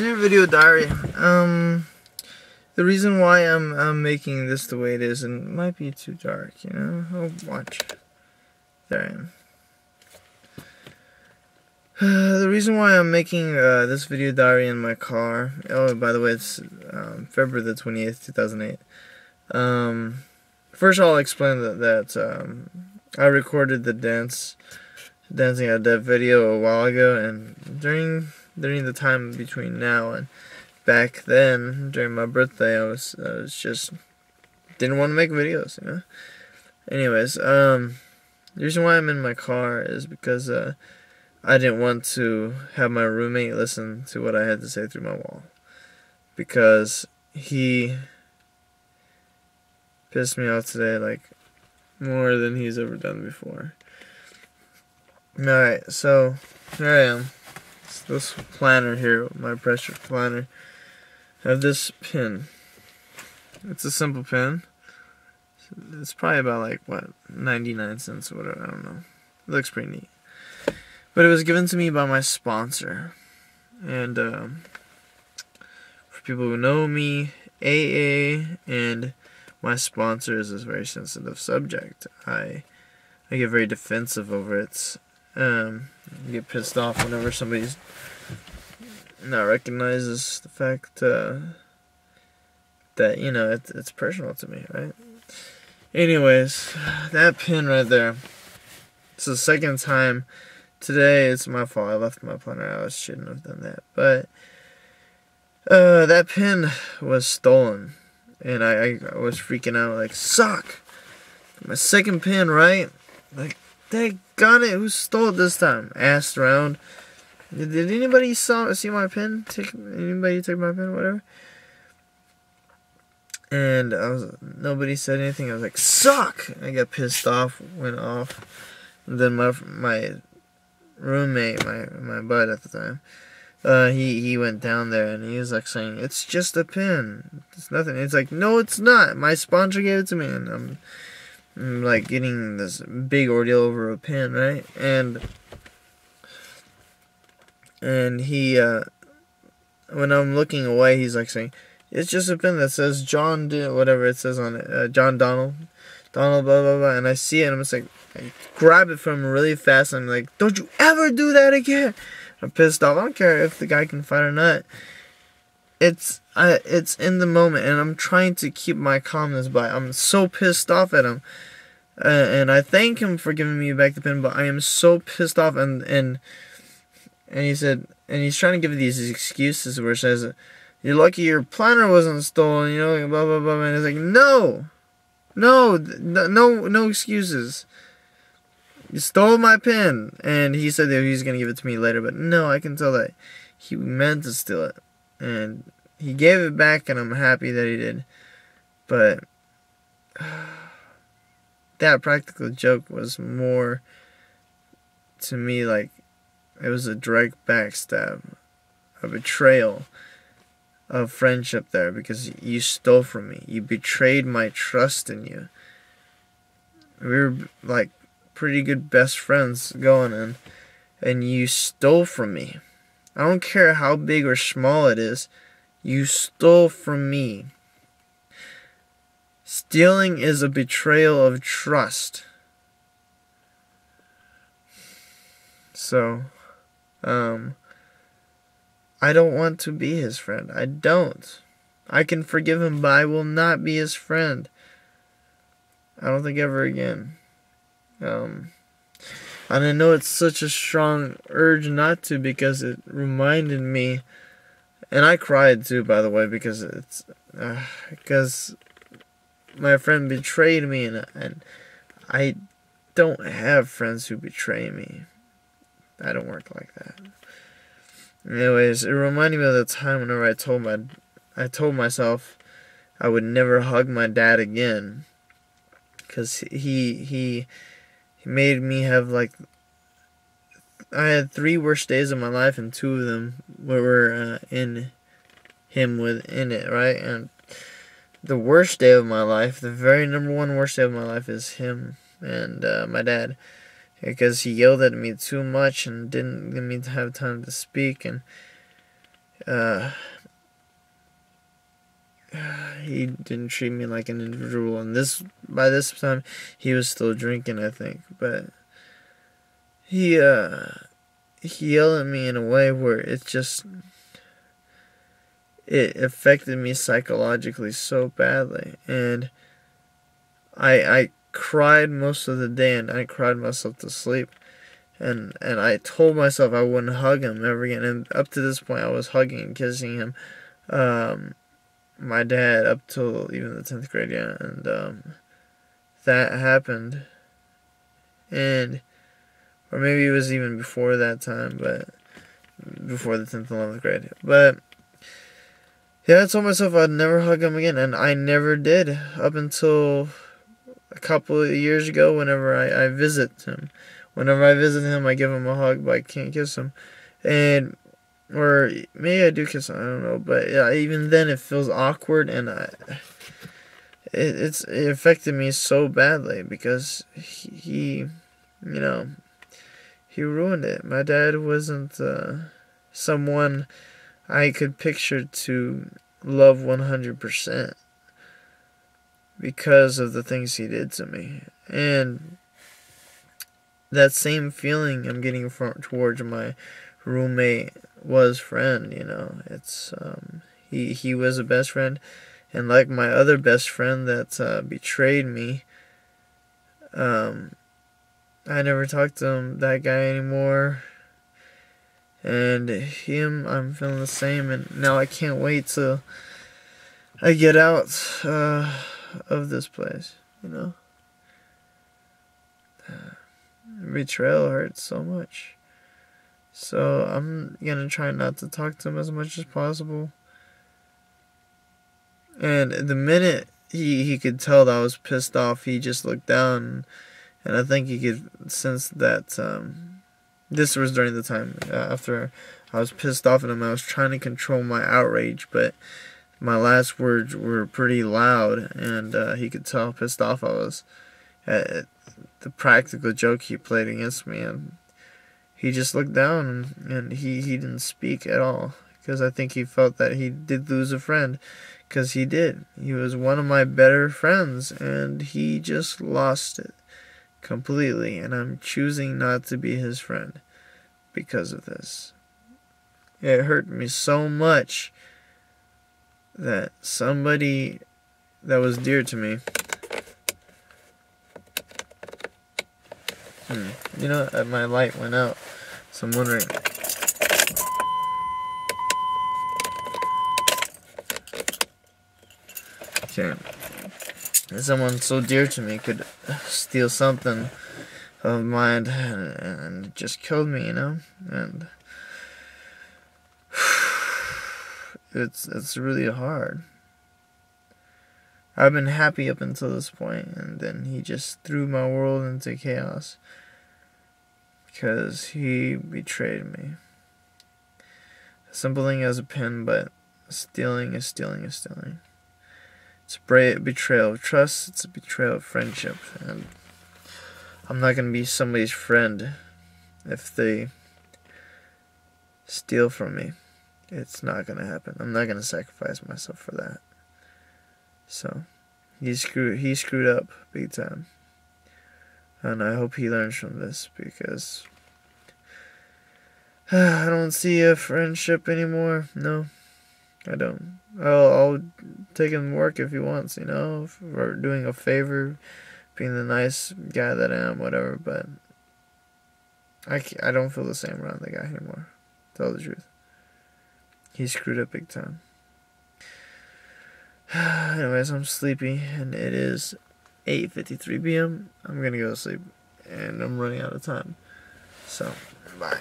Dear video diary, the reason why I'm making this the way it is, and it might be too dark, you know. Oh, watch. There I am. The reason why I'm making this video diary in my car. Oh, by the way, it's February the 28th, 2008. First, I'll explain that I recorded the dancing at that video a while ago, and during the time between now and back then, during my birthday, I was just didn't want to make videos, you know. Anyways, the reason why I'm in my car is because I didn't want to have my roommate listen to what I had to say through my wall, because he pissed me off today like more than he's ever done before. Alright, so here I am. It's this planner here, my pressure planner. I have this pin. It's a simple pin. It's probably about like, what, 99 cents or whatever, I don't know. It looks pretty neat. But it was given to me by my sponsor. And for people who know me, AA and my sponsor is a very sensitive subject. I get very defensive over it. I get pissed off whenever somebody's not recognizes the fact that, you know, it's personal to me, right? Anyways, that pin right there. It's the second time today. It's my fault. I left my planner out. I shouldn't have done that. But that pin was stolen, and I was freaking out like, suck. My second pin, right? Like, they got it. Who stole it this time? Asked around. Did anybody see my pin? Anybody take my pin or whatever? And nobody said anything. I was like, suck! I got pissed off, went off. And then my roommate, my bud at the time, he went down there and he was like saying, it's just a pin. It's nothing. It's like, no, it's not. My sponsor gave it to me, and I'm like getting this big ordeal over a pin, right? And he, when I'm looking away, he's like saying, it's just a pin that says John, whatever it says on it, John Donald, blah, blah, blah. And I see it, and I'm just like, I grab it from him really fast, and I'm like, don't you ever do that again. I'm pissed off. I don't care if the guy can fight or not. It's in the moment, and I'm trying to keep my calmness, but I'm so pissed off at him. And I thank him for giving me back the pin, but I am so pissed off, and he said, and he's trying to give these excuses where it says, you're lucky your planner wasn't stolen, you know, blah, blah, blah. And it's like, no excuses. You stole my pen. And he said that he was going to give it to me later, but no, I can tell that he meant to steal it. And he gave it back, and I'm happy that he did. But that practical joke was more, to me, like, it was a direct backstab, a betrayal of friendship there, because you stole from me. You betrayed my trust in you. We were like pretty good best friends going, and you stole from me. I don't care how big or small it is. You stole from me. Stealing is a betrayal of trust. So, I don't want to be his friend. I don't. I can forgive him, but I will not be his friend. I don't think ever again. And I know it's such a strong urge not to, because it reminded me, and I cried too, by the way, because because my friend betrayed me, and I don't have friends who betray me. I don't work like that. Anyways, it reminded me of the time whenever I told myself I would never hug my dad again, because he made me have, like, I had 3 worst days of my life, and 2 of them were in him within it, right? And the worst day of my life, the very number 1 worst day of my life, is him and my dad. because he yelled at me too much and didn't let me have time to speak. And Uh, he didn't treat me like an individual, and by this time he was still drinking, I think. But he yelled at me in a way where it affected me psychologically so badly, and I cried most of the day, and I cried myself to sleep. And I told myself I wouldn't hug him ever again. And up to this point, I was hugging and kissing him. My dad up till even the 10th grade, yeah. And that happened. And, or maybe it was even before that time, but before the 10th and 11th grade. But, yeah, I told myself I'd never hug him again. And I never did up until a couple of years ago whenever I visit him. Whenever I visit him, I give him a hug, but I can't kiss him. And, or maybe I do kiss him, I don't know. But yeah, even then it feels awkward, and it affected me so badly because he he ruined it. My dad wasn't someone I could picture to love 100% because of the things he did to me. And that same feeling I'm getting towards my roommate was friend, It's he was a best friend, and like my other best friend that betrayed me, I never talked to that guy anymore. And I'm feeling the same, and now I can't wait till I get out of this place, Betrayal hurts so much. So I'm gonna try not to talk to him as much as possible. And the minute he could tell that I was pissed off, he just looked down, and I think he could sense that this was during the time after I was pissed off at him. I was trying to control my outrage, but my last words were pretty loud, and he could tell how pissed off I was at the practical joke he played against me. And he just looked down, and he didn't speak at all, because I think he felt that he did lose a friend, because he did. He was one of my better friends, and he just lost it completely, and I'm choosing not to be his friend because of this. It hurt me so much that somebody that was dear to me, my light went out, so I'm wondering. Okay. Someone so dear to me could steal something of mine and it just killed me, and it's really hard. I've been happy up until this point, and then he just threw my world into chaos because he betrayed me. A simple thing as a pen, but stealing is stealing is stealing. It's a betrayal of trust. It's a betrayal of friendship. And I'm not going to be somebody's friend if they steal from me. It's not going to happen. I'm not going to sacrifice myself for that. So, he screwed up big time. And I hope he learns from this, because I don't see a friendship anymore. No, I don't. I'll take him to work if he wants, for doing a favor, being the nice guy that I am, whatever, but I don't feel the same around the guy anymore, to tell the truth. He screwed up big time. Anyways, I'm sleepy, and it is 8:53 p.m. I'm gonna go to sleep, and I'm running out of time. So, bye.